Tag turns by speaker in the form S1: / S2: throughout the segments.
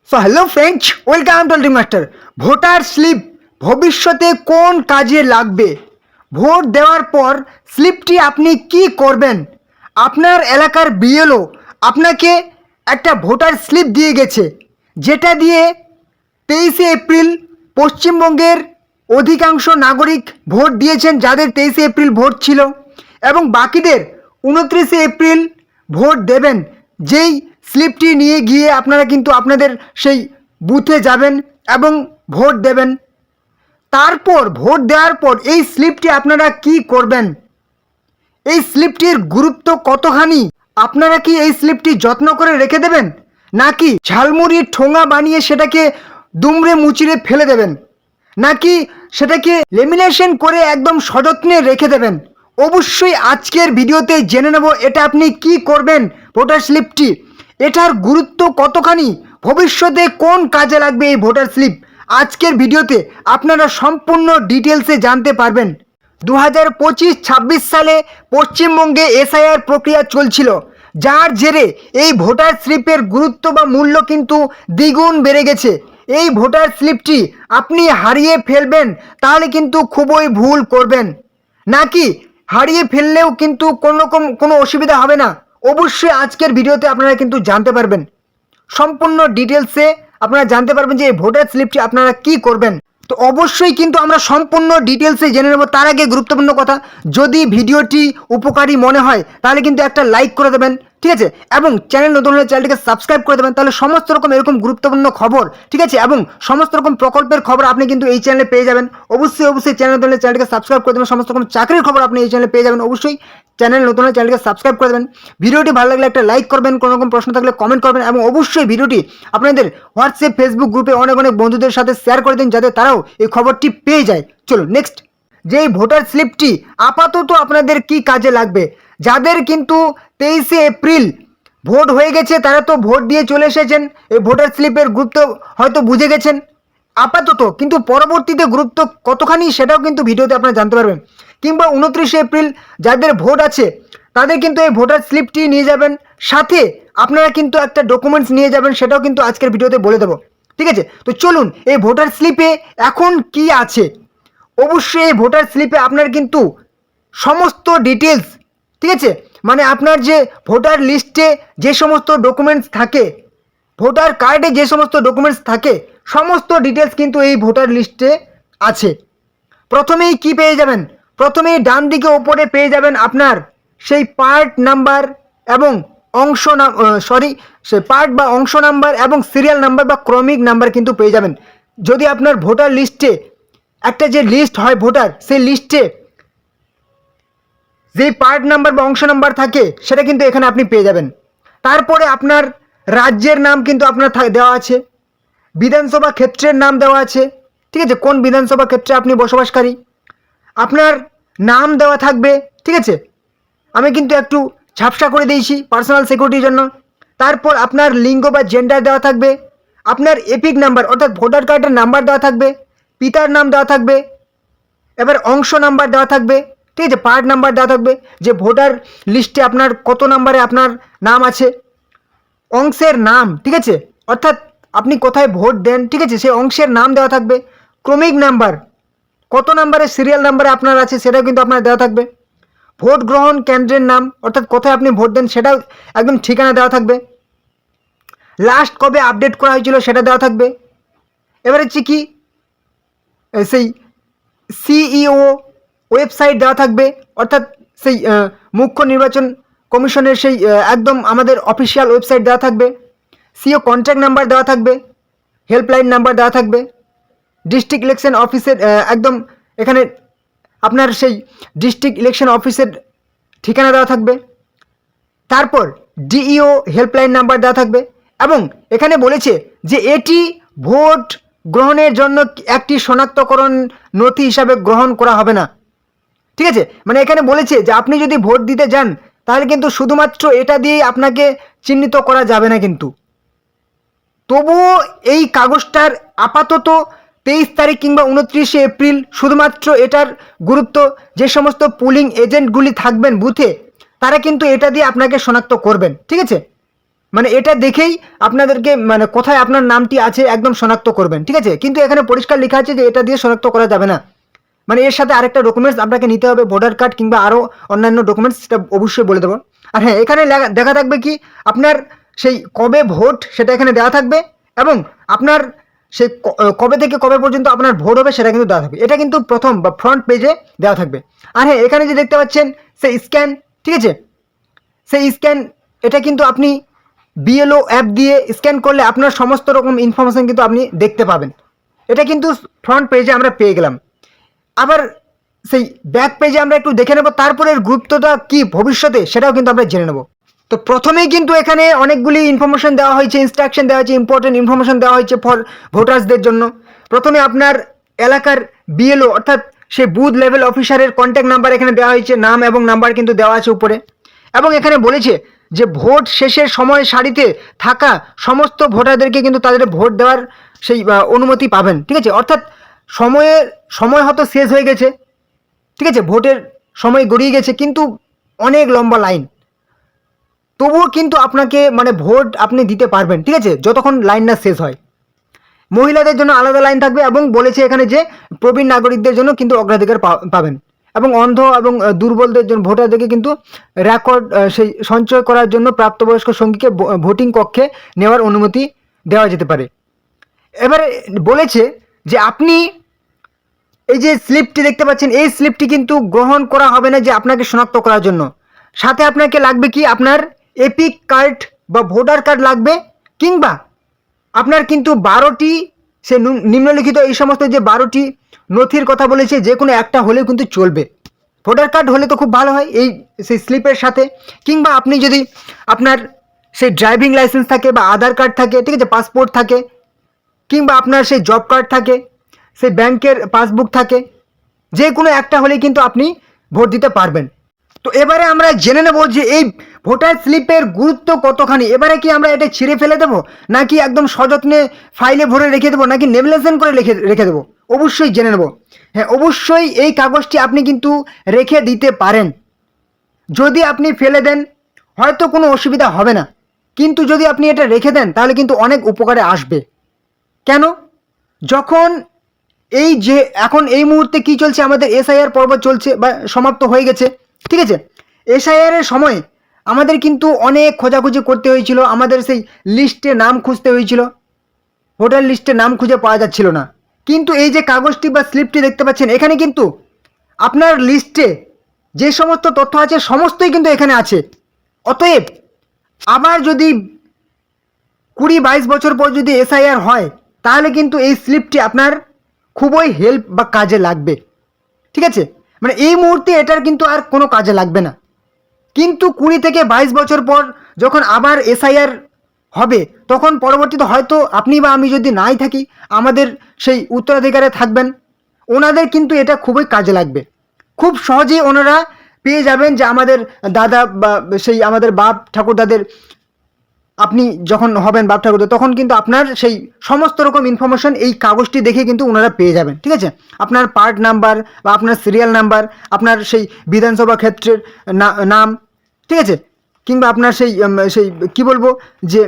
S1: So hello friends, welcome to ultimate master. Voter slip ভবিষ্যতে কোন কাজে লাগবে? ভোট দেওয়ার পর স্লিপটি আপনি কি করবেন? আপনার এলাকার বিএলও আপনাকে একটা ভোটার স্লিপ দিয়ে গেছে, যেটা দিয়ে 23শে এপ্রিল পশ্চিমবঙ্গের অধিকাংশ নাগরিক ভোট দিয়েছেন, যাদের 23শে এপ্রিল ভোট ছিল, এবং বাকিদের 29শে এপ্রিল ভোট দেবেন। যেই স্লিপটি নিয়ে গিয়ে আপনারা কিন্তু আপনাদের সেই বুথে যাবেন এবং ভোট দেবেন। তারপর ভোট দেওয়ার পর এই স্লিপটি আপনারা কি করবেন? এই স্লিপটির গুরুত্ব কতখানি? আপনারা কি এই স্লিপটি যত্ন করে রেখে দেবেন, নাকি ঝালমুড়ির ঠোঙা বানিয়ে সেটাকে দুমড়ে মুচড়ে ফেলে দেবেন, নাকি সেটাকে লেমিনেশন করে একদম সযত্নে রেখে দেবেন? অবশ্যই আজকের ভিডিওতে জেনে নেব এটা আপনি কি করবেন। ভোটার স্লিপটি, এটার গুরুত্ব কতখানি, ভবিষ্যতে কোন কাজে লাগবে এই ভোটার স্লিপ, আজকের ভিডিওতে আপনারা সম্পূর্ণ ডিটেলসে জানতে পারবেন। 2025-26 সালে পশ্চিমবঙ্গে এসআইআর প্রক্রিয়া চলছিল, যার জেরে এই ভোটার স্লিপের গুরুত্ব বা মূল্য কিন্তু দ্বিগুণ বেড়ে গেছে। এই ভোটার স্লিপটি আপনি হারিয়ে ফেলবেন তাহলে কিন্তু খুবই ভুল করবেন, নাকি হারিয়ে ফেললেও কিন্তু কোনো অসুবিধা হবে না। অবশ্যই আজকের ভিডিওতে আপনারা কিন্তু জানতে পারবেন, সম্পূর্ণ ডিটেলসে আপনারা জানতে পারবেন যে এই ভোটার স্লিপটি আপনারা কি করবেন। তো অবশ্যই কিন্তু আমরা সম্পূর্ণ ডিটেলসে জেনে নেব। তার আগে গুরুত্বপূর্ণ কথা, যদি ভিডিওটি উপকারী মনে হয় তাহলে কিন্তু একটা লাইক করে দেবেন, ঠিক আছে, এবং চ্যানেল নতুন হলে চ্যানেলটিকে সাবস্ক্রাইব করে দেবেন। তাহলে সমস্ত রকম এরকম গুরুত্বপূর্ণ খবর, ঠিক আছে, এবং সমস্ত রকম প্রকল্পের খবর আপনি কিন্তু এই চ্যানেলে পেয়ে যাবেন। অবশ্যই চ্যানেল নতুন হলে চ্যানেলটিকে সাবস্ক্রাইব করে দেবেন। সমস্ত রকম চাকরির খবর আপনি এই চ্যানেলে পেয়ে যাবেন। অবশ্যই চ্যানেল নতুন হলে চ্যানেলটিকে সাবস্ক্রাইব করে দেবেন। ভিডিওটি ভালো লাগলে একটা লাইক করবেন, কোনো রকম প্রশ্ন থাকলে কমেন্ট করবেন, এবং অবশ্যই ভিডিওটি আপনাদের হোয়াটসঅ্যাপ ফেসবুক গ্রুপে অনেক বন্ধুদের সাথে শেয়ার করে দিন, যাতে তারাও এই খবরটি পেয়ে যায়। চলো নেক্সট, যে এই ভোটার স্লিপটি আপাতত আপনাদের কি কাজে লাগবে? যাদের কিন্তু 23শে এপ্রিল ভোট হয়ে গেছে, তারা তো ভোট দিয়ে চলে এসেছেন, এই ভোটার স্লিপের গুরুত্ব হয়তো বুঝে গেছেন আপাতত, কিন্তু পরবর্তীতে গুরুত্ব কতখানি সেটাও কিন্তু ভিডিওতে আপনারা জানতে পারবেন। কিংবা 29শে এপ্রিল যাদের ভোট আছে তাদের কিন্তু এই ভোটার স্লিপটি নিয়ে যাবেন, সাথে আপনারা কিন্তু একটা ডকুমেন্টস নিয়ে যাবেন, সেটাও কিন্তু আজকের ভিডিওতে বলে দেবো, ঠিক আছে। তো চলুন, এই ভোটার স্লিপে এখন কি আছে। অবশ্যই এই ভোটার স্লিপে আপনার কিন্তু সমস্ত ডিটেলস, ঠিক আছে, মানে আপনার যে ভোটার লিস্টে যে সমস্ত ডকুমেন্টস থাকে, ভোটার কার্ডে যে সমস্ত ডকুমেন্টস থাকে, সমস্ত ডিটেলস কিন্তু এই ভোটার লিস্টে আছে। প্রথমেই কি পেয়ে যাবেন? প্রথমেই ডান দিকে ওপরে পেয়ে যাবেন আপনার সেই পার্ট নাম্বার এবং সেই পার্ট বা অংশ নাম্বার এবং সিরিয়াল নাম্বার বা ক্রমিক নাম্বার কিন্তু পেয়ে যাবেন। যদি আপনার ভোটার লিস্টে একটা যে লিস্ট হয় ভোটার, সেই লিস্টে যেই পার্ট নাম্বার বা অংশ নাম্বার থাকে সেটা কিন্তু এখানে আপনি পেয়ে যাবেন। তারপরে আপনার রাজ্যের নাম কিন্তু আপনার দেওয়া আছে, বিধানসভা ক্ষেত্রের নাম দেওয়া আছে, ঠিক আছে, কোন বিধানসভা ক্ষেত্রে আপনি বসবাসকারী, আপনার নাম দেওয়া থাকবে, ঠিক আছে, আমি কিন্তু একটু ঝাপসা করে দিয়েছি পার্সোনাল সিকিউরিটির জন্য। তারপর আপনার লিঙ্গ বা জেন্ডার দেওয়া থাকবে, আপনার এপিক নাম্বার অর্থাৎ ভোটার কার্ডের নাম্বার দেওয়া থাকবে, পিতার নাম দেওয়া থাকবে, এবার অংশ নাম্বার দেওয়া থাকবে, ঠিক আছে, পার্ট নাম্বার দেওয়া থাকবে, যে ভোটার লিস্টে আপনার কত নাম্বারে আপনার নাম আছে, অংশের নাম, ঠিক আছে, অর্থাৎ আপনি কোথায় ভোট দেন, ঠিক আছে, সেই অংশের নাম দেওয়া থাকবে, ক্রমিক নাম্বার, কত নাম্বারে সিরিয়াল নাম্বারে আপনার আছে সেটাও কিন্তু আপনার দেওয়া থাকবে, ভোট গ্রহণ কেন্দ্রের নাম অর্থাৎ কোথায় আপনি ভোট দেন সেটাও একদম ঠিকানা দেওয়া থাকবে, লাস্ট কবে আপডেট করা হয়েছিল সেটা দেওয়া থাকবে। এবার হচ্ছে কি, সেই সিইও ওয়েবসাইট দেওয়া থাকবে, অর্থাৎ সেই মুখ্য নির্বাচন কমিশনের সেই একদম আমাদের অফিসিয়াল ওয়েবসাইট দেওয়া থাকবে, সিইও কন্ট্যাক্ট নাম্বার দেওয়া থাকবে, হেল্পলাইন নাম্বার দেওয়া থাকবে, ডিস্ট্রিক্ট ইলেকশন অফিসের একদম এখানে আপনার সেই ডিস্ট্রিক্ট ইলেকশন অফিসের ঠিকানা দেওয়া থাকবে, তারপর ডিইও হেল্পলাইন নাম্বার দেওয়া থাকবে, এবং এখানে বলেছে যে এটি ভোট গ্রহণের জন্য একটি শনাক্তকরণ নথি হিসাবে গ্রহণ করা হবে না, ঠিক আছে, মানে এখানে বলেছে যে আপনি যদি ভোট দিতে যান তাহলে কিন্তু শুধুমাত্র এটা দিয়েই আপনাকে চিহ্নিত করা যাবে না। কিন্তু তবুও এই কাগজটার আপাতত 23 তারিখ কিংবা 29শে এপ্রিল শুধুমাত্র এটার গুরুত্ব, যে সমস্ত পুলিং এজেন্টগুলি থাকবেন বুথে তারা কিন্তু এটা দিয়ে আপনাকে শনাক্ত করবেন, ঠিক আছে। মানে এটা দেখেই আপনাদেরকে মানে কোথায় আপনার নামটি আছে একদম শনাক্ত করবেন, ঠিক আছে। কিন্তু এখানে পরিষ্কার লেখা আছে যে এটা দিয়ে শনাক্ত করা যাবে না, মানে এর সাথে আরেকটা ডকুমেন্টস আপনাকে নিতে হবে, ভোটার কার্ড কিংবা আরও অন্যান্য ডকুমেন্টস, সেটা অবশ্যই বলে দেবো। আর হ্যাঁ, এখানে দেখা থাকবে কি আপনার সেই কবে ভোট সেটা এখানে দেওয়া থাকবে, এবং আপনার সেই কবে থেকে কবে পর্যন্ত আপনার ভোট হবে সেটা কিন্তু দেওয়া থাকবে। এটা কিন্তু প্রথম বা ফ্রন্ট পেজে দেওয়া থাকবে। আর হ্যাঁ, এখানে যে দেখতে পাচ্ছেন সেই স্ক্যান, ঠিক আছে, সেই স্ক্যান এটা কিন্তু আপনি বিএলও অ্যাপ দিয়ে স্ক্যান করলে আপনার সমস্ত রকম ইনফরমেশান কিন্তু আপনি দেখতে পাবেন। এটা কিন্তু ফ্রন্ট পেজে আমরা পেয়ে গেলাম। আবার সেই ব্যাক পেজে আমরা একটু দেখে নেব তারপরে এর গুরুত্বটা কি ভবিষ্যতে সেটাও কিন্তু আমরা জেনে নেব। তো প্রথমেই কিন্তু এখানে অনেকগুলি ইনফরমেশন দেওয়া হয়েছে, ইনস্ট্রাকশন দেওয়া হয়েছে, ইম্পর্টেন্ট ইনফরমেশন দেওয়া হয়েছে ফর ভোটার্সদের জন্য। প্রথমে আপনার এলাকার বিএলও অর্থাৎ সেই বুথ লেভেল অফিসারের কন্ট্যাক্ট নাম্বার এখানে দেওয়া হয়েছে, নাম এবং নাম্বার কিন্তু দেওয়া আছে উপরে। এবং এখানে বলেছে যে ভোট শেষের সময় সারিতে থাকা সমস্ত ভোটারদেরকে কিন্তু তাদের ভোট দেওয়ার সেই অনুমতি পাবেন, ঠিক আছে। অর্থাৎ সময় হয়তো শেষ হয়ে গেছে, ঠিক আছে, ভোটের সময় গড়িয়ে গেছে, কিন্তু অনেক লম্বা লাইন, তবুও কিন্তু আপনাকে মানে ভোট আপনি দিতে পারবেন, ঠিক আছে, যতক্ষণ লাইন না শেষ হয়। মহিলাদের জন্য আলাদা লাইন থাকবে, এবং বলেছে এখানে যে প্রবীণ নাগরিকদের জন্য কিন্তু অগ্রাধিকার পাবেন, এবং অন্ধ এবং দুর্বলদের জন্য ভোটারদেরকে কিন্তু রেকর্ড সেই সঞ্চয় করার জন্য প্রাপ্তবয়স্ক সঙ্গীকে ভোটিং কক্ষে নেওয়ার অনুমতি দেওয়া যেতে পারে। এবারে বলেছে যে আপনি এই যে স্লিপটি দেখতে পাচ্ছেন, এই স্লিপটি কিন্তু গ্রহণ করা হবে না যে আপনাকে শনাক্ত করার জন্য। সাথে আপনাকে লাগবে কি আপনার এপিক কার্ড বা ভোটার কার্ড লাগবে, কিংবা আপনার কিন্তু 12টি সে নিম্নলিখিত এই সমস্ত যে 12টি নথির কথা বলেছে যে কোনো একটা হলেও কিন্তু চলবে। ভোটার কার্ড হলে তো খুব ভালো হয় এই সেই স্লিপের সাথে, কিংবা আপনি যদি আপনার সেই ড্রাইভিং লাইসেন্স থাকে বা আধার কার্ড থাকে, ঠিক আছে, পাসপোর্ট থাকে, কিংবা আপনার সেই জব কার্ড থাকে, সেই ব্যাংকের পাসবুক থাকে, যে কোনো একটা হলেই কিন্তু আপনি ভোট দিতে পারবেন। তো এবারে আমরা জেনে নেব যে এই ভোটার স্লিপের গুরুত্ব কতখানি। এবারে কি আমরা এটা ছিঁড়ে ফেলে দেবো, নাকি একদম সযত্নে ফাইলে ভরে রেখে দেবো, নাকি লেমিনেশন করে রেখে দেবো, অবশ্যই জেনে নেব। হ্যাঁ, অবশ্যই এই কাগজটি আপনি কিন্তু রেখে দিতে পারেন। যদি আপনি ফেলে দেন হয়তো কোনো অসুবিধা হবে না, কিন্তু যদি আপনি এটা রেখে দেন তাহলে কিন্তু অনেক উপকারে আসবে। কেন? যখন এই যে এখন এই মুহূর্তে কি চলছে, আমাদের এসআইআর পর্ব চলছে বা সমাপ্ত হয়ে গেছে, ঠিক আছে। এসআইআরের সময় আমাদের কিন্তু অনেক খোঁজাখুঁজি করতে হয়েছিল, আমাদের সেই লিস্টে নাম খুঁজতে হয়েছিল, ভোটার লিস্টে নাম খুঁজে পাওয়া যাচ্ছিল না। কিন্তু এই যে কাগজটি বা স্লিপটি দেখতে পাচ্ছেন, এখানে কিন্তু আপনার লিস্টে যে সমস্ত তথ্য আছে সমস্তই কিন্তু এখানে আছে। অতএব আবার যদি 20-22 বছর পর যদি এসআইআর হয় তাহলে কিন্তু এই স্লিপটি আপনার খুবই হেল্প বা কাজে লাগবে, ঠিক আছে। মানে এই মুহূর্তে এটার কিন্তু আর কোনো কাজে লাগবে না, কিন্তু 20 থেকে 22 বছর পর যখন আবার এসআইআর হবে তখন পরবর্তীতে হয়তো আপনি বা আমি যদি নাই থাকি, আমাদের সেই উত্তরাধিকারে থাকবেন, ওনাদের কিন্তু এটা খুবই কাজে লাগবে। খুব সহজেই ওনারা পেয়ে যাবেন যে আমাদের দাদা বা সেই আমাদের বাপ ঠাকুরদাদের, আপনি যখন হবেন বাপ ঠাকুরদা তখন কিন্তু আপনার সেই সমস্ত রকম ইনফরমেশন এই কাগজটি দেখে কিন্তু ওনারা পেয়ে যাবেন, ঠিক আছে। আপনার পার্ট নাম্বার বা আপনার সিরিয়াল নাম্বার, আপনার সেই বিধানসভা ক্ষেত্রের নাম, ঠিক আছে, কিংবা আপনার সেই সেই কী বলবো যে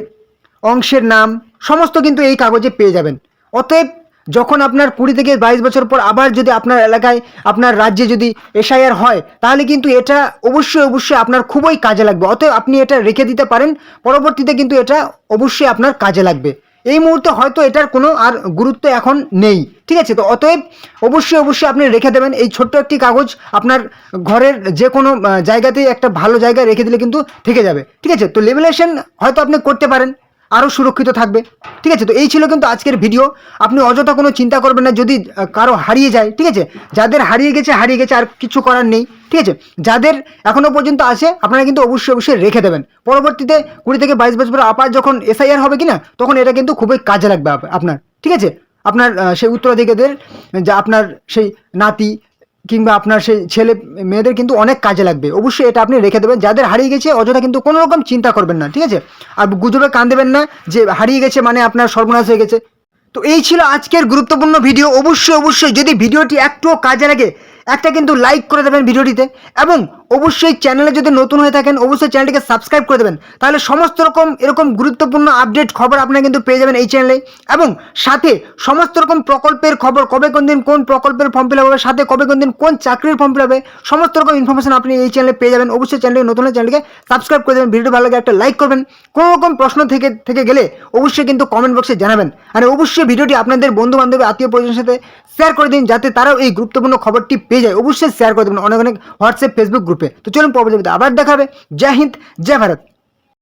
S1: অংশের নাম, সমস্ত কিন্তু এই কাগজে পেয়ে যাবেন। অতএব যখন আপনার 20 থেকে 22 বছর পর আবার যদি আপনার এলাকায় আপনার রাজ্যে যদি এসআইআর হয় তাহলে কিন্তু এটা অবশ্যই আপনার খুবই কাজে লাগবে। অতএব আপনি এটা রেখে দিতে পারেন, পরবর্তীতে কিন্তু এটা অবশ্যই আপনার কাজে লাগবে। এই মুহূর্তে হয়তো এটার কোনো আর গুরুত্ব এখন নেই, ঠিক আছে। তো অতএব অবশ্যই আপনি রেখে দেবেন। এই ছোট্ট একটি কাগজ আপনার ঘরের যে কোনো জায়গাতেই একটা ভালো জায়গায় রেখে দিলে কিন্তু থেকে যাবে, ঠিক আছে। তো লেমিনেশন হয়তো আপনি করতে পারেন, আরও সুরক্ষিত থাকবে, ঠিক আছে। তো এই ছিল কিন্তু আজকের ভিডিও। আপনি অযথা কোনো চিন্তা করবেন না যদি কারো হারিয়ে যায়, ঠিক আছে। যাদের হারিয়ে গেছে আর কিছু করার নেই, ঠিক আছে। যাদের এখনও পর্যন্ত আছে আপনারা কিন্তু অবশ্যই রেখে দেবেন। পরবর্তীতে 20 থেকে 22 বছর পর আবার যখন এসআইআর হবে কিনা তখন এটা কিন্তু খুবই কাজে লাগবে আপনার, ঠিক আছে। আপনার সেই উত্তরাধিকারীদের, যা আপনার সেই নাতি কিংবা আপনার সেই ছেলে মেয়েদের কিন্তু অনেক কাজে লাগবে। অবশ্যই এটা আপনি রেখে দেবেন। যাদের হারিয়ে গেছে অযথা কিন্তু কোনো রকম চিন্তা করবেন না, ঠিক আছে। আর গুজবে কান দেবেন না যে হারিয়ে গেছে মানে আপনার সর্বনাশ হয়ে গেছে। তো এই ছিল আজকের গুরুত্বপূর্ণ ভিডিও। অবশ্যই যদি ভিডিওটি একটুও কাজে লাগে একটা কিন্তু লাইক করে দেবেন ভিডিওটিতে, এবং অবশ্যই চ্যানেলে যদি নতুন হয়ে থাকেন অবশ্যই চ্যানেলটিকে সাবস্ক্রাইব করে দেবেন, তাহলে সমস্ত রকম এরকম গুরুত্বপূর্ণ আপডেট খবর আপনারা কিন্তু পেয়ে যাবেন এই চ্যানেলে। এবং সাথে সমস্ত রকম প্রকল্পের খবর, কবে কোন দিন কোন প্রকল্পের ফর্ম ফিল আপ হবে, সাথে কবে কোন দিন কোন চাকরির ফর্ম ফিল হবে, সমস্ত রকম ইনফরমেশন আপনি এই চ্যানেলে পেয়ে যাবেন। অবশ্যই চ্যানেলটিকে নতুন হলে চ্যানেলটিকে সাবস্ক্রাইব করে দেবেন। ভিডিও ভালো লাগে একটা লাইক করবেন। কোনো রকম প্রশ্ন থেকে গেলে অবশ্যই কিন্তু কমেন্ট বক্সে জানাবেন। আর অবশ্যই ভিডিওটি আপনাদের বন্ধু বান্ধব আত্মীয় পরিজনের সাথে শেয়ার করে দিন, যাতে তারাও এই গুরুত্বপূর্ণ খবরটি পেয়ে যায়। অবশ্যই শেয়ার করে দেবেন অনেক অনেক হোয়াটসঅ্যাপ ফেসবুক গ্রুপে। তো চলুন পরবর্তী ভিডিওতে আবার দেখাবে। জয় হিন্দ, জয় ভারত।